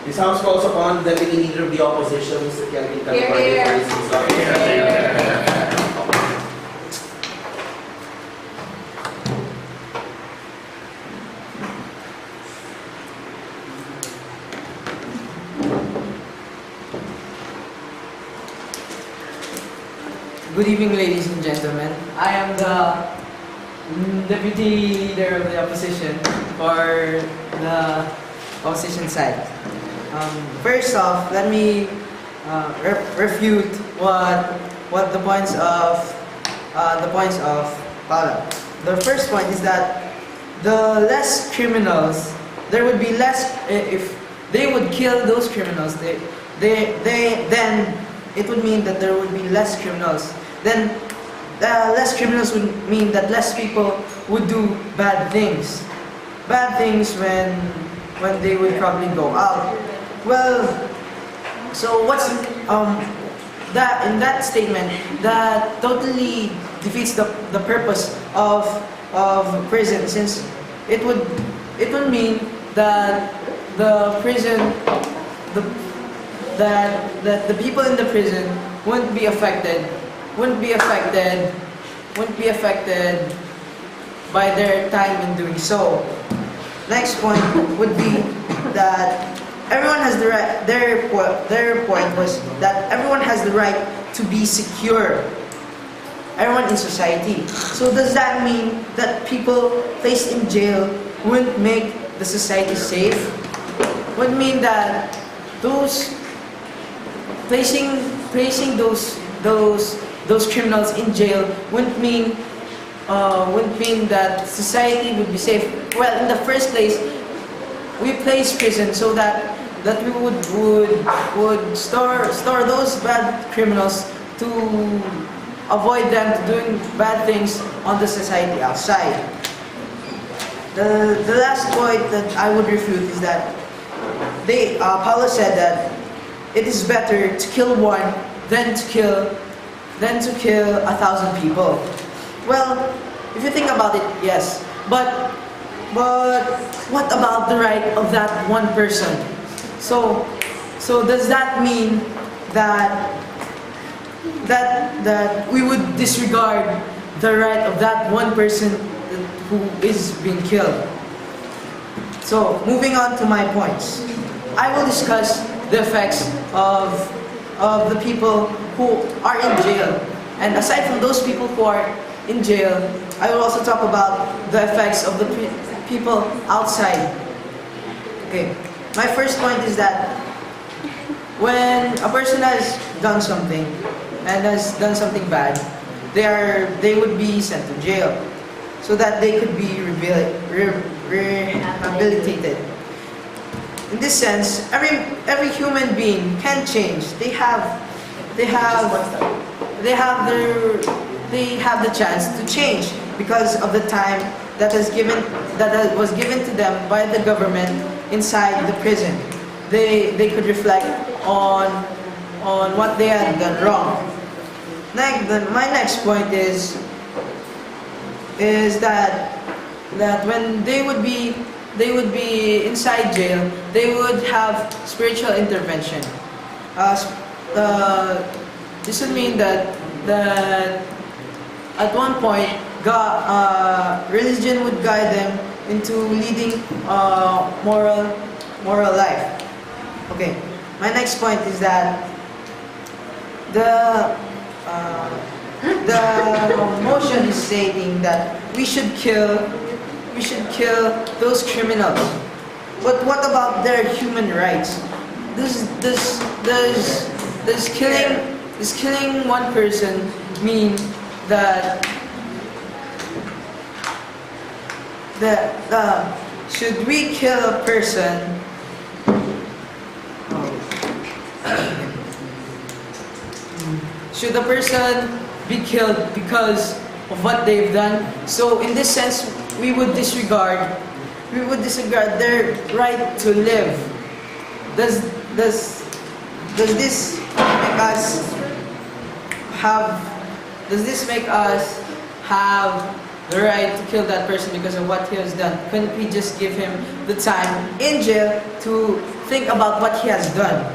This House calls upon the Deputy Leader of the Opposition, Mr. Kelvin, Calomarde, for his instruction. Good evening, ladies and gentlemen. I am the Deputy Leader of the Opposition for the opposition side. First off, let me refute what the points of Paula. The first point is that the less criminals, there would be less if they would kill those criminals. Then it would mean that there would be less criminals. Then less criminals would mean that less people would do bad things. Bad things when they would probably go out. Well, so what's that in that statement that totally defeats the purpose of prison, since it would mean that the prison that the people in the prison wouldn't be affected by their time in doing so. Next point would be that everyone has the right. Their point was that everyone has the right to be secure. Everyone in society. So does that mean that people placed in jail wouldn't make the society safe? Would mean that those placing those criminals in jail wouldn't mean that society would be safe. Well, in the first place, we place prison so that we would store those bad criminals to avoid them doing bad things on the society outside. The last point that I would refute is that Paula said that it is better to kill one than to kill 1,000 people. Well, if you think about it, yes. But what about the right of that one person? So does that mean that we would disregard the right of that one person who is being killed? So moving on to my points, I will discuss the effects of the people who are in jail. And aside from those people who are in jail, I will also talk about the effects of the people outside. Okay, my first point is that when a person has done something and has done something bad, they would be sent to jail so that they could be rehabilitated. In this sense, every human being can change. They have the chance to change because of the time that was given to them by the government inside the prison. They could reflect on what they had done wrong. My next point is that when they would be inside jail, they would have spiritual intervention. This would mean that at one point, religion would guide them into leading moral life. Okay, my next point is that the motion is stating that we should kill those criminals. But what about their human rights? Does killing one person mean that should we kill a person? Should a person be killed because of what they've done? So in this sense, we would disregard their right to live. Does this make us have the right to kill that person because of what he has done? Couldn't we just give him the time in jail to think about what he has done.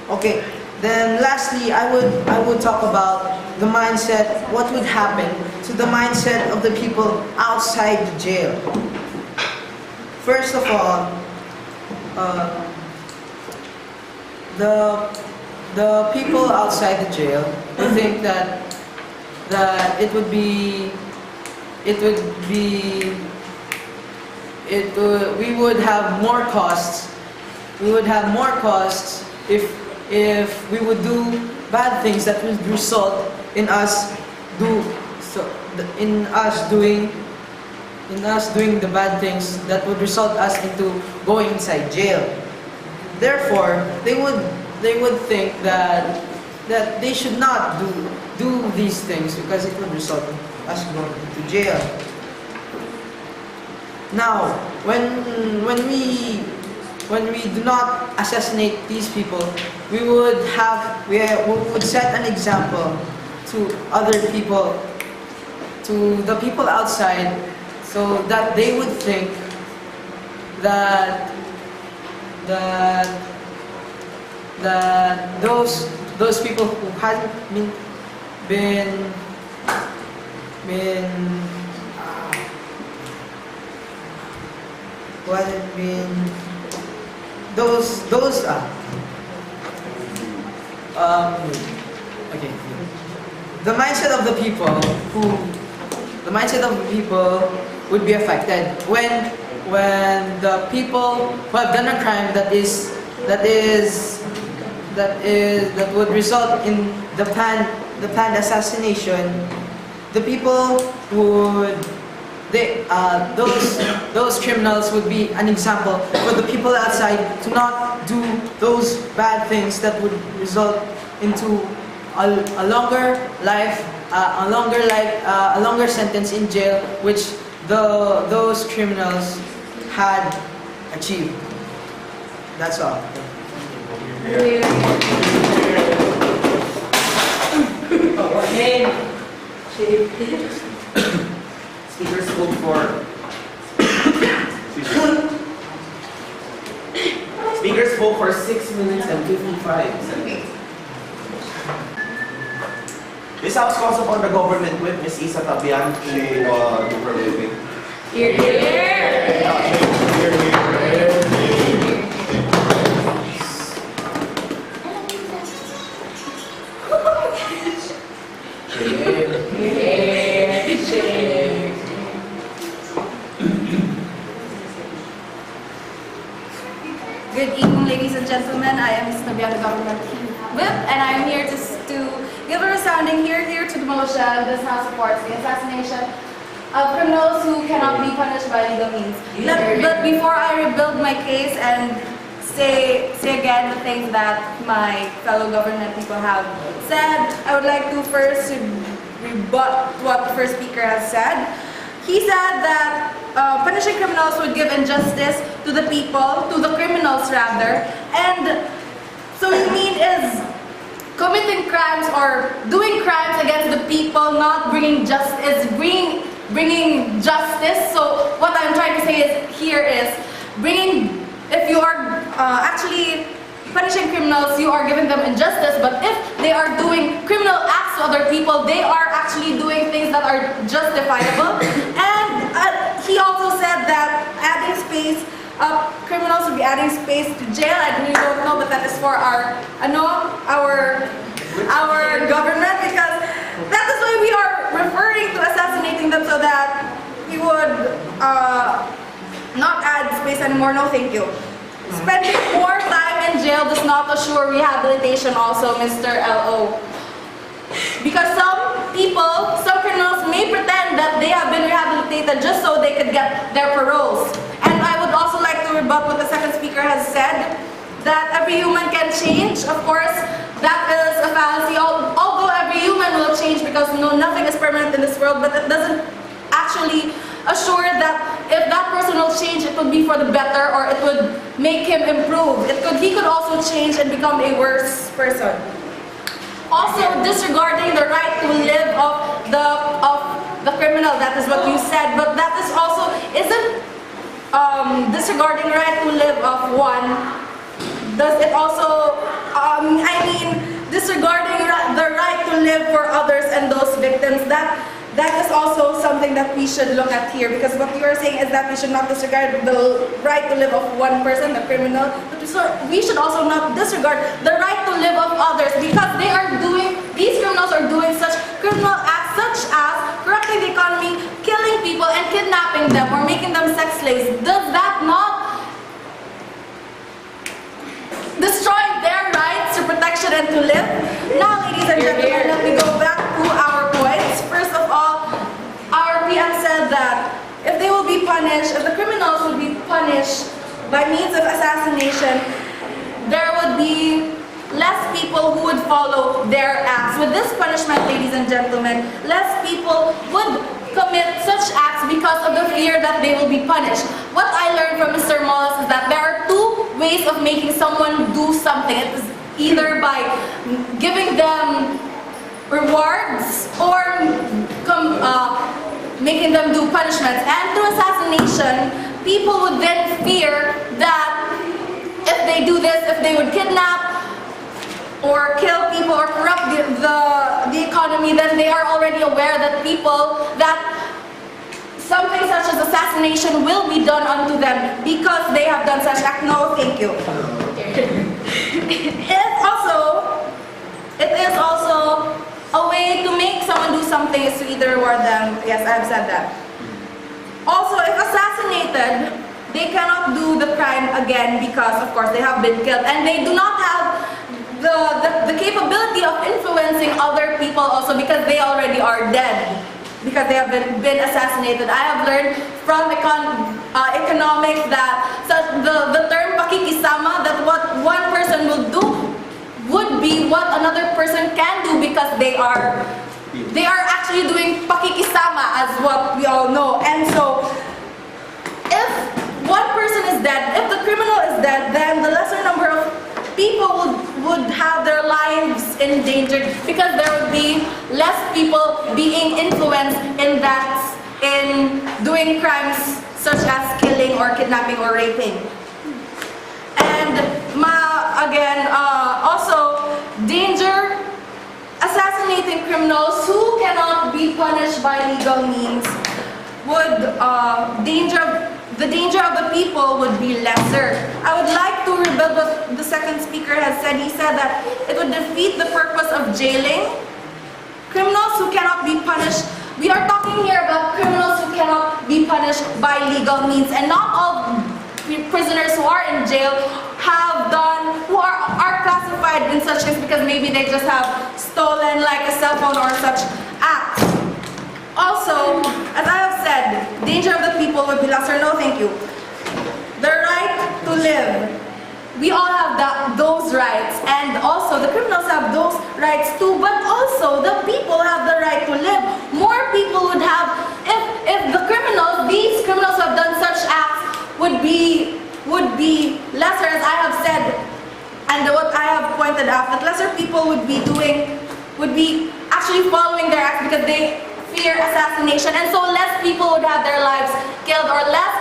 Okay, then lastly, I would talk about the mindset, what would happen to the mindset of the people outside the jail. First of all, the people outside the jail would think that we would have more costs. We would have more costs if we would do bad things that would result in us doing the bad things that would result us into going inside jail. Therefore, they would think that they should not do these things because it would result in us going into jail. Now, when we do not assassinate these people, we would set an example to other people, to the people outside, so that they would think that those people who hadn't been okay. The mindset of the people would be affected when the people who have done a crime that would result in the planned assassination. The people those criminals would be an example for the people outside to not do those bad things that would result into a longer sentence in jail, which those criminals had achieved. That's all. Speaker spoke for Speaker spoke for 6 minutes and 55 seconds. This House calls upon the government whip, Ms. Isa Tabian, to do her whipping. Here, Good evening, ladies and gentlemen. I am Ms. Tabian, the government whip, and I am here to give a resounding here to the motion. This House supports the assassination of criminals who cannot be punished by legal means. But before I rebuild my case and say again the things that my fellow government people have said, I would like to first rebut what the first speaker has said. He said that punishing criminals would give injustice to the people, to the criminals rather, and so what you mean is committing crimes or doing crimes against the people, not bringing justice, bringing justice. So what I'm trying to say is if you are actually punishing criminals, you are giving them injustice, but if they are doing criminal acts to other people, they are actually doing things that are justifiable. And he also said that adding space, criminals would be adding space to jail. I really don't know, but that is for our government, because that is why we are referring to assassinating them, so that we would not add space anymore. No, thank you. Spending more time in jail does not assure rehabilitation also, Mr. LO. Because some criminals may pretend that they have been rehabilitated just so they could get their paroles. And I would also like to rebut what the second speaker has said, that every human can change. Of course, that is a fallacy. Although every human will change, because nothing is permanent in this world, but it doesn't actually assure that if that person will change, it would be for the better, or it would make him improve. He could also change and become a worse person. Also, disregarding the right to live of the criminal, that is what you said, but that is also isn't disregarding the right to live of one does it also, disregarding the right to live for others and those victims, that is also something that we should look at here, because what you are saying is that we should not disregard the right to live of one person, the criminal, but we should also not disregard the right to live of others, because these criminals are doing such criminal acts such as corrupting the economy, killing people and kidnapping them or making them sex slaves. Does that not destroy their rights to protection and to live? Now, ladies and gentlemen, let me go back to our points. First of all, our PM said that if they will be punished, if the criminals will be punished by means of assassination, there would be less people who would follow their acts. With this punishment, ladies and gentlemen, less people would commit such acts because of the fear that they will be punished. What I learned from Mr. Molas is that there are two ways of making someone do something. It is either by giving them rewards or making them do punishments. And through assassination, people would then fear that if they do this, if they would kidnap or kill people or corrupt the economy, then they are already aware that something such as assassination will be done unto them because they have done such act. No, thank you. It is also a way to make someone do something is to either reward them. Yes, I've said that. Also, if assassinated, they cannot do the crime again because, of course, they have been killed, and they do not have the capability of influencing other people also because they already are dead, because they have been assassinated. I have learned from economics that the term pakikisama, that what one person will do would be what another person can do because they are actually doing pakikisama, as what we all know. And so, if one person is dead, if the criminal is dead, then the lesser number of people would have their lives endangered because there would be less people being influenced in doing crimes such as killing or kidnapping or raping. And also danger, assassinating criminals who cannot be punished by legal means the danger of the people would be lesser. I would like to rebuild what the second speaker has said. He said that it would defeat the purpose of jailing criminals who cannot be punished. We are talking here about criminals who cannot be punished by legal means, and not all prisoners who are in jail who are classified in such things because maybe they just have stolen like a cell phone or such acts. Also, as I have said, danger of the people would be lesser. No, thank you. The right to live. We all have those rights, and also the criminals have those rights too, but also the people have the right to live. More people would have, if these criminals who have done such acts would be lesser, as I have said, and what I have pointed out, that lesser people would be actually following their acts because they fear assassination, and so less people would have their lives killed, or less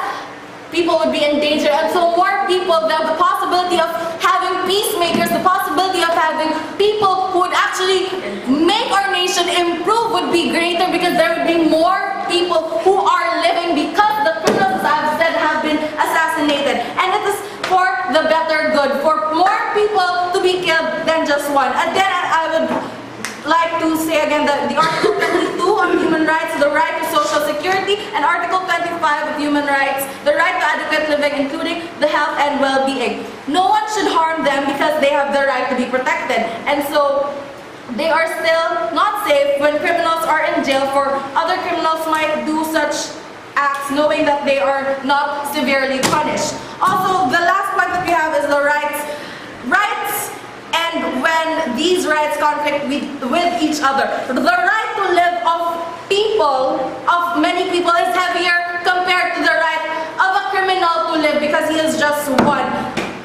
people would be in danger, and so more people, the possibility of having peacemakers, the possibility of having people who would actually make our nation improve would be greater because there would be more people who are living because the criminals, as I've said, have been assassinated, and it is for the better good, for more people to be killed than just one. And then I would like to say again that the Article 22 on human rights, the right to social security, and Article 25 of human rights, the right to adequate living, including the health and well-being. No one should harm them because they have the right to be protected. And so they are still not safe when criminals are in jail, for other criminals might do such acts knowing that they are not severely punished. Also, the last point that we have is the rights, and when these rights conflict with each other. The right to live of many people is heavier compared to the right of a criminal to live because he is just one,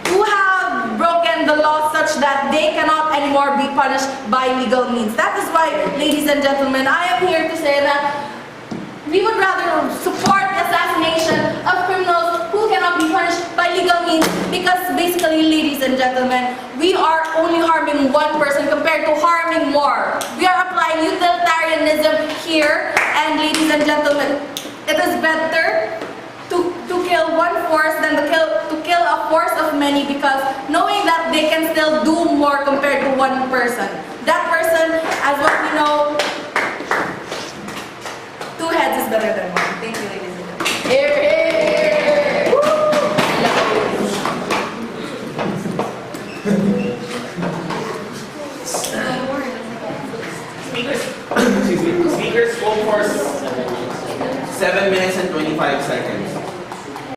who have broken the law such that they cannot anymore be punished by legal means. That is why, ladies and gentlemen, I am here to say that we would rather support the assassination of criminals who cannot cannot be punished by legal means because basically, ladies and gentlemen, we are only harming one person compared to harming more. We are applying utilitarianism here, and ladies and gentlemen, it is better to kill one force than to kill a force of many, because knowing that they can still do more compared to one person. That person, as what we know, 2 heads is better than 1. Thank you, ladies and gentlemen. Here, here. Speakers spoke for 7 minutes and 25 seconds.